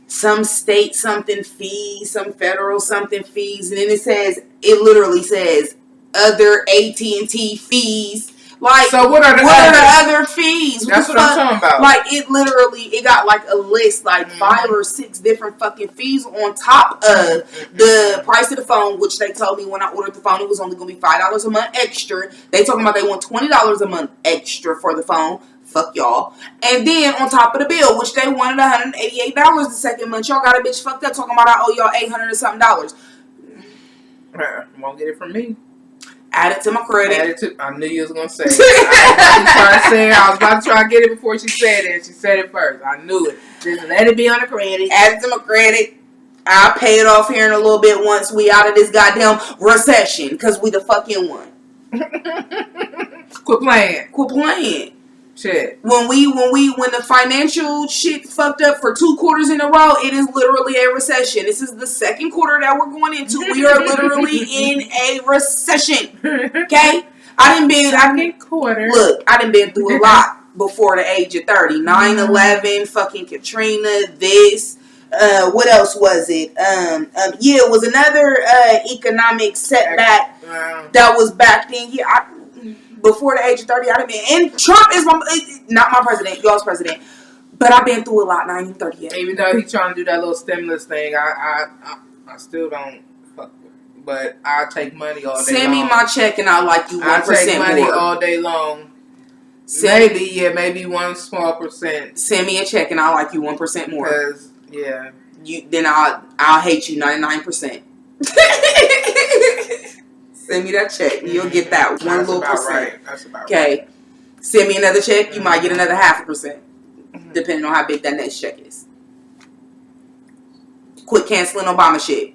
some state something fees, some federal something fees, and then it literally says other AT&T fees. Like, so what are the other fees? That's what I'm talking about. Like, it got like a list, like 5 or 6 different fucking fees on top of the price of the phone, which they told me when I ordered the phone, it was only going to be $5 a month extra. They talking about they want $20 a month extra for the phone. Fuck y'all. And then on top of the bill, which they wanted $188 the second month, y'all got a bitch fucked up talking about I owe y'all $800 or something dollars. Won't get it from me. Add it to my credit. I knew you was gonna say it. I was about to try to get it before she said it. She said it first. I knew it. Just let it be on the credit. Add it to my credit. I'll pay it off here in a little bit once we out of this goddamn recession, because we the fucking one. Quit playing. Quit playing. Shit. When the financial shit fucked up for 2 quarters in a row, it is literally a recession. This is the second quarter that we're going into. We are literally in a recession. Okay? I done been through a lot before the age of 30. 9/11, fucking Katrina, this. What else was it? It was another economic setback that was back then. Yeah, before the age of 30, I've been, and Trump is not my president, y'all's president, but I've been through a lot, and I ain't even 30 yet. Even though he's trying to do that little stimulus thing, I still don't fuck with it. But I take money all day long. Send me my check and I'll like you 1% more. I take money all day long. Maybe 1 small percent. Send me a check and I'll like you 1% more. Because, then I'll hate you 99%. Send me that check. You'll get that 1 little percent. Right. That's about okay. Right. Send me another check. You might get another 0.5%. Depending on how big that next check is. Quit canceling Obama shit.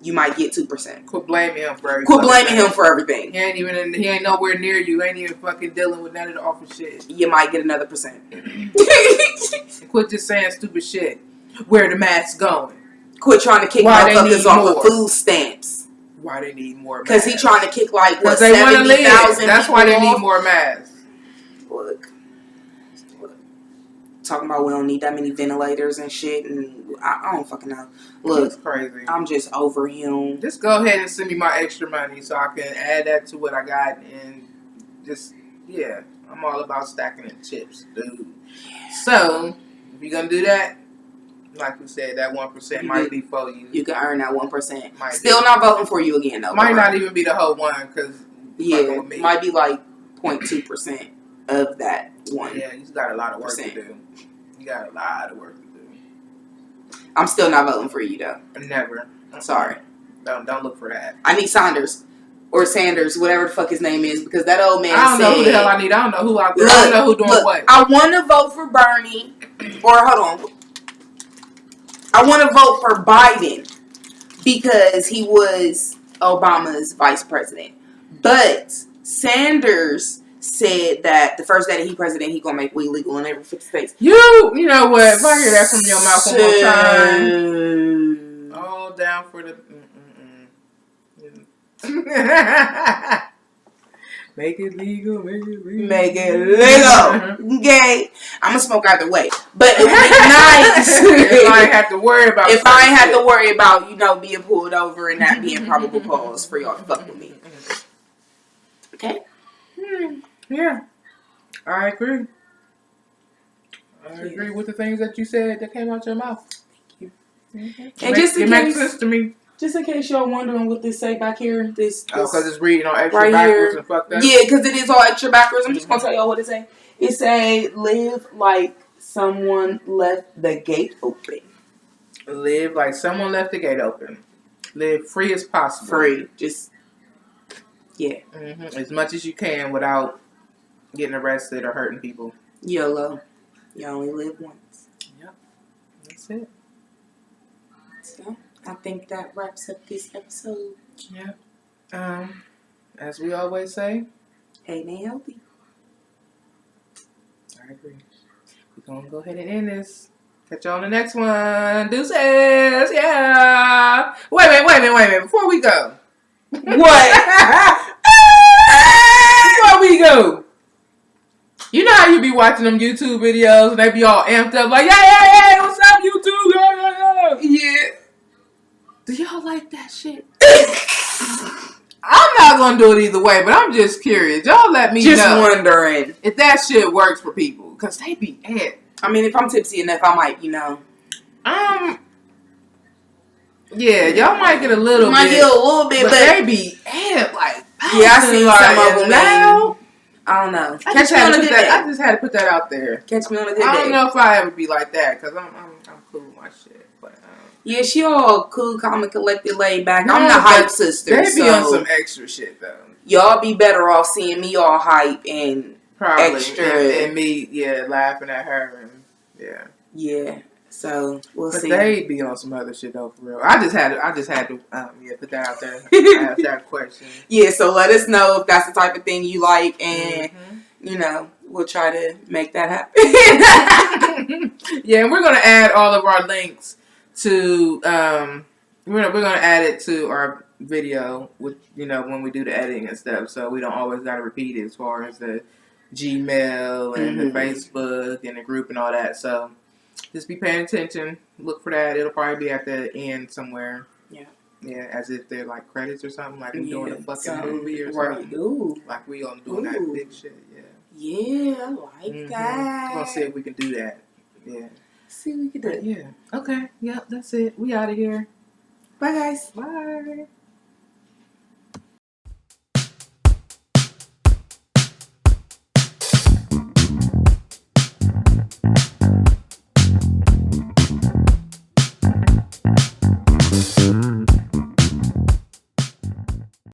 You might get 2%. Quit blaming him for everything. Quit blaming him for everything. He ain't nowhere near you. Ain't even fucking dealing with none of the office shit. You might get another %. Quit just saying stupid shit. Where the mask going? Quit trying to kick motherfuckers off of food stamps. Why they need more masks? Because he trying to kick like what, they 70,000. That's why they need more masks. Look. Talking about we don't need that many ventilators and shit, and I don't fucking know. Look, it's crazy. I'm just over him. Just go ahead and send me my extra money so I can add that to what I got, and just I'm all about stacking the chips, dude. So if you're gonna do that, like we said, that 1% might be for you. You can earn that 1%. Still not voting for you again, though. Might not even be the whole one, because might be like 0.2% of that one. Yeah, you got a lot of work to do. You got a lot of work to do. I'm still not voting for you, though. Never. I'm sorry. Don't look for that. I need Saunders. Or Sanders, whatever the fuck his name is, because that old man I don't know who the hell I need. I don't know who out there. I don't know who doing what. I want to vote for Bernie. Or, hold on. I want to vote for Biden because he was Obama's vice president. But Sanders said that the first day that he president, he gonna make weed legal in every 50 states. You know what? If I hear that from your mouth one more time, all down for the. Make it legal, make it legal. Make it legal. Okay. I'm going to smoke either way. But it would be nice. If I ain't have to worry about If I ain't have to worry about, being pulled over and that being probable cause for y'all to fuck with me. Okay. Yeah. I agree. I agree with the things that you said that came out your mouth. And It makes sense to me. Just in case y'all wondering what this say back here, this because it's reading on extra right backwards here. and fucked up. Yeah, because it is all extra backwards. I'm just gonna tell y'all what it say. It say, live like someone left the gate open. Live like someone left the gate open. Live free as possible. Free, just as much as you can without getting arrested or hurting people. YOLO. You only live once. Yep, that's it. So I think that wraps up this episode. Yeah. As we always say, ain't healthy. I agree. We're gonna go ahead and end this. Catch y'all on the next one. Deuces. Yeah. Wait a minute. Before we go. What? Before we go. You know how you be watching them YouTube videos and they be all amped up like, yeah, what's up, YouTube? Yeah. Do y'all like that shit? I'm not gonna do it either way, but I'm just curious. Y'all let me know. Just wondering if that shit works for people, cause they be amped. I mean, if I'm tipsy enough, I might, Yeah, y'all might get a little might get a little bit, but they be amped like. Yeah, I seen some of them. Now, I don't know. I just had to put that out there. Catch me on a good day. I don't know if I ever be like that, cause I'm cool with my shit. But yeah, she all cool, calm, and collected, laid back. I'm the hype sister. They be on some extra shit though. Y'all be better off seeing me all hype and probably extra, and me, laughing at her and yeah. So we'll see. But they be on some other shit though, for real. I just had to put that out there. I asked that question. Yeah, so let us know if that's the type of thing you like, and we'll try to make that happen. Yeah, and we're gonna add all of our links to we're gonna add it to our video with when we do the editing and stuff, so we don't always gotta repeat it as far as the Gmail and the Facebook and the group and all that. So just be paying attention. Look for that. It'll probably be at the end somewhere. Yeah. Yeah, as if they're like credits or something, like we're doing a fucking movie or something. Ooh. Like we on doing that big shit. Yeah. Yeah, I like that. We're gonna see if we can do that. Yeah. See if we can do it. Yeah. Okay. Yep, that's it. We out of here. Bye, guys. Bye.